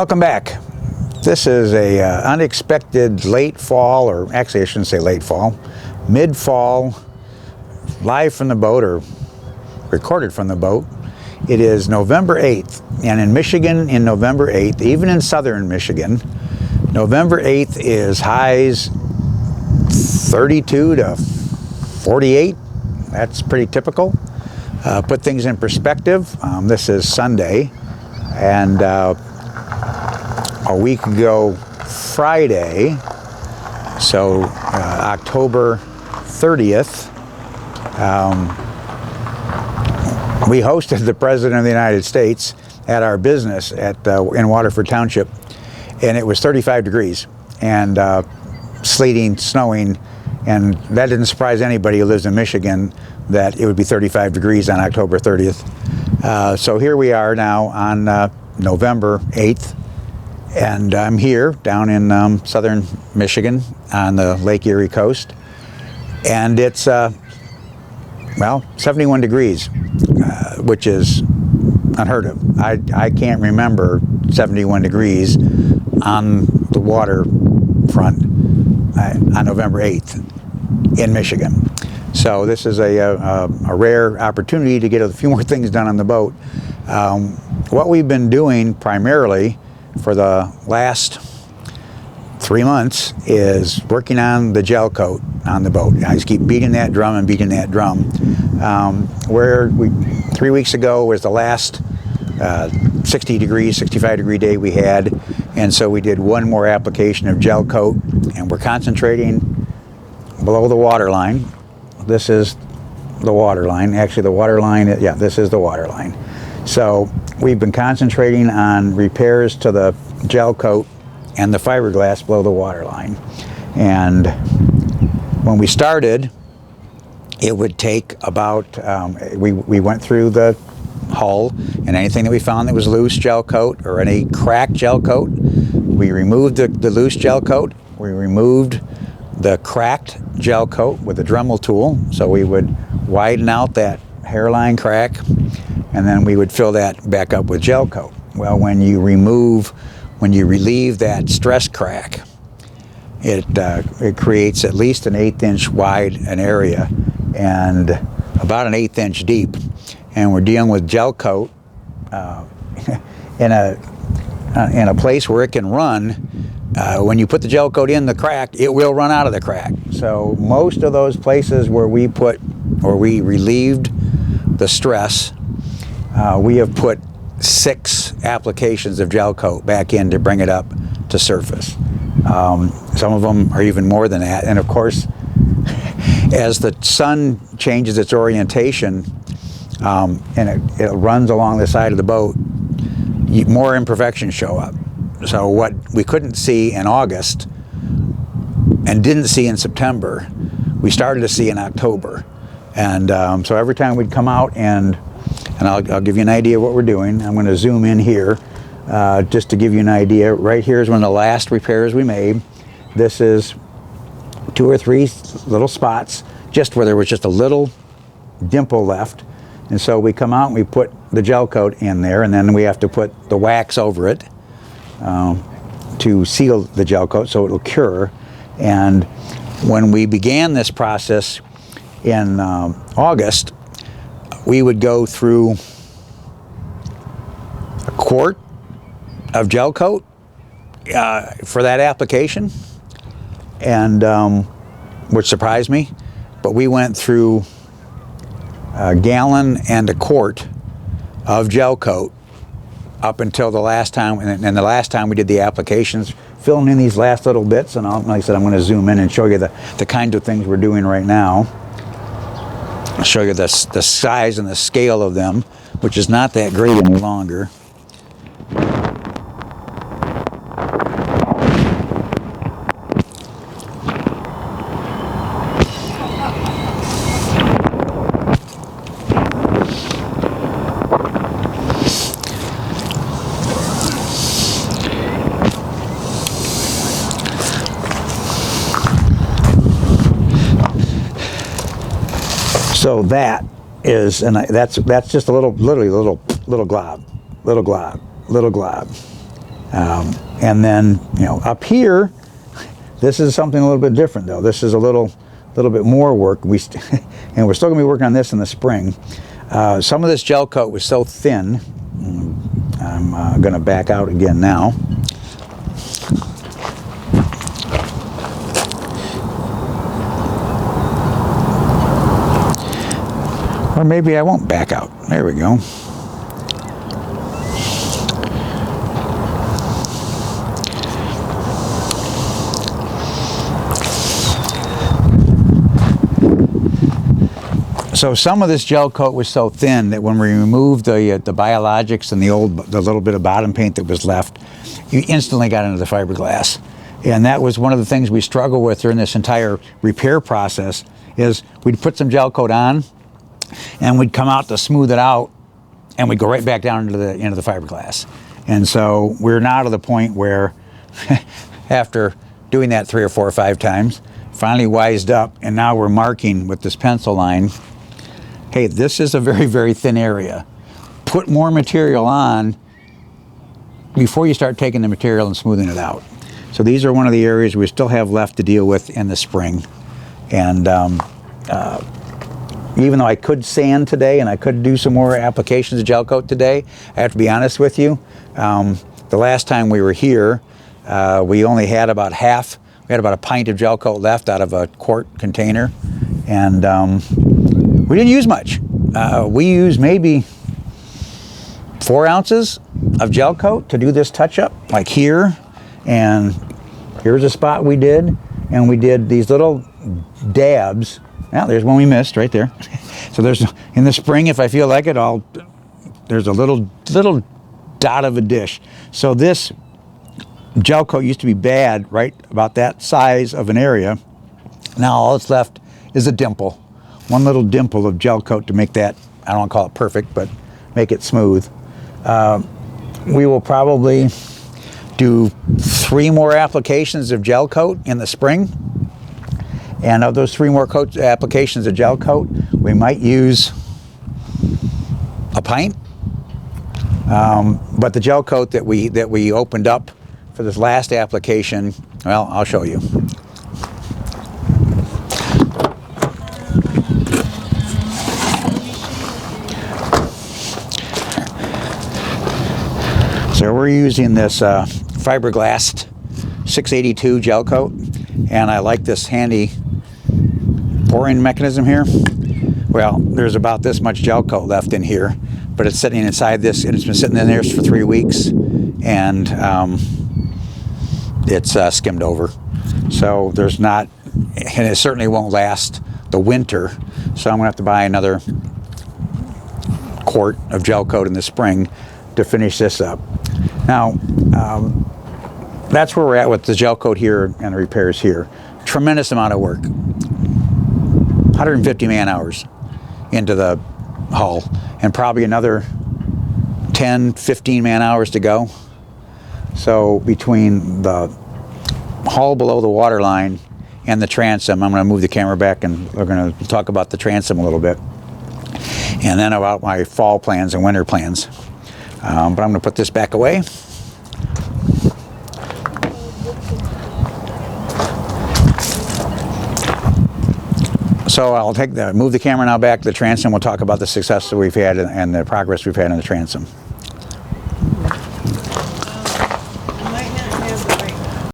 Welcome back. This is a unexpected late fall, or actually I shouldn't say late fall, mid-fall, live from the boat, or recorded from the boat. It is November 8th, and in Michigan, in November 8th, even in southern Michigan, November 8th is highs 32 to 48. That's pretty typical. Put things in perspective, this is Sunday, and a week ago Friday, so October 30th, we hosted the President of the United States at our business in Waterford Township, and it was 35 degrees and sleeting, snowing, and that didn't surprise anybody who lives in Michigan that it would be 35 degrees on October 30th. So here we are now on November 8th, and I'm here down in southern Michigan on the Lake Erie coast, and it's well, 71 degrees, which is unheard of. I can't remember 71 degrees on the water front on November 8th in Michigan. So this is a rare opportunity to get a few more things done on the boat. What we've been doing primarily for the last 3 months is working on the gel coat on the boat. I just keep beating that drum and beating that drum. 3 weeks ago was the last 60 degrees, 65 degree day we had, and so we did one more application of gel coat, and we're concentrating below the water line. This is the water line. Actually, the water line, yeah, this is the water line. So we've been concentrating on repairs to the gel coat and the fiberglass below the water line. And when we started, it would take about, we went through the hull, and anything that we found that was loose gel coat or any cracked gel coat, we removed the loose gel coat. We removed the cracked gel coat with a Dremel tool, so we would widen out that hairline crack, and then we would fill that back up with gel coat. Well, when you relieve that stress crack, it creates at least an 1/8 inch wide an area and about an 1/8 inch deep, and we're dealing with gel coat in a place where it can run. When you put the gel coat in the crack, it will run out of the crack. So most of those places where we relieved the stress, we have put 6 applications of gel coat back in to bring it up to surface. Some of them are even more than that. And of course, as the sun changes its orientation and it runs along the side of the boat, more imperfections show up. So what we couldn't see in August and didn't see in September, we started to see in October. And so every time we'd come out, and I'll give you an idea of what we're doing. I'm going to zoom in here just to give you an idea. Right here is one of the last repairs we made. This is 2 or 3 little spots just where there was just a little dimple left. And so we come out and we put the gel coat in there, and then we have to put the wax over it to seal the gel coat so it'll cure. And when we began this process in August, we would go through a quart of gel coat for that application, and which surprised me, but we went through a gallon and a quart of gel coat up until the last time, and the last time we did the applications, filling in these last little bits. And like I said, I'm going to zoom in and show you the kinds of things we're doing right now. I'll show you the size and the scale of them, which is not that great any longer. So that is, and that's just a literally little glob, And then, you know, up here, this is something a little bit different though. This is a little bit more work. And we're still going to be working on this in the spring. Some of this gel coat was so thin. I'm going to back out again now. Or maybe I won't back out. There we go. So some of this gel coat was so thin that when we removed the biologics and the little bit of bottom paint that was left, you instantly got into the fiberglass. And that was one of the things we struggled with during this entire repair process, is we'd put some gel coat on and we'd come out to smooth it out and we'd go right back down into the fiberglass. And so we're now to the point where after doing that 3 or 4 or 5 times, finally wised up, and now we're marking with this pencil line, hey, this is a very, very thin area. Put more material on before you start taking the material and smoothing it out. So these are one of the areas we still have left to deal with in the spring. And even though I could sand today and I could do some more applications of gel coat today, I have to be honest with you, the last time we were here, we only had about half. We had about a pint of gel coat left out of a quart container, and we didn't use much. We used maybe 4 ounces of gel coat to do this touch-up, like here, and here's a spot we did, and we did these little dabs. Now, there's one we missed right there. So there's, in the spring, if I feel like it, there's a little dot of a dish. So this gel coat used to be bad, right about that size of an area. Now all that's left is a dimple. One little dimple of gel coat to make that, I don't want to call it perfect, but make it smooth. We will probably do 3 more applications of gel coat in the spring. And of those 3 more applications of gel coat, we might use a pint. But the gel coat that we opened up for this last application, well, I'll show you. So we're using this fiberglass 682 gel coat, and I like this handy pouring mechanism here. Well, there's about this much gel coat left in here, but it's sitting inside this, and it's been sitting in there for 3 weeks, and it's skimmed over. So there's not, and it certainly won't last the winter, so I'm gonna have to buy another quart of gel coat in the spring to finish this up. Now, that's where we're at with the gel coat here and the repairs here. Tremendous amount of work. 150 man hours into the hull, and probably another 10, 15 man hours to go. So between the hull below the water line and the transom, I'm going to move the camera back and we're going to talk about the transom a little bit. And then about my fall plans and winter plans. But I'm going to put this back away. So I'll move the camera now back to the transom. We'll talk about the success that we've had and the progress we've had in the transom.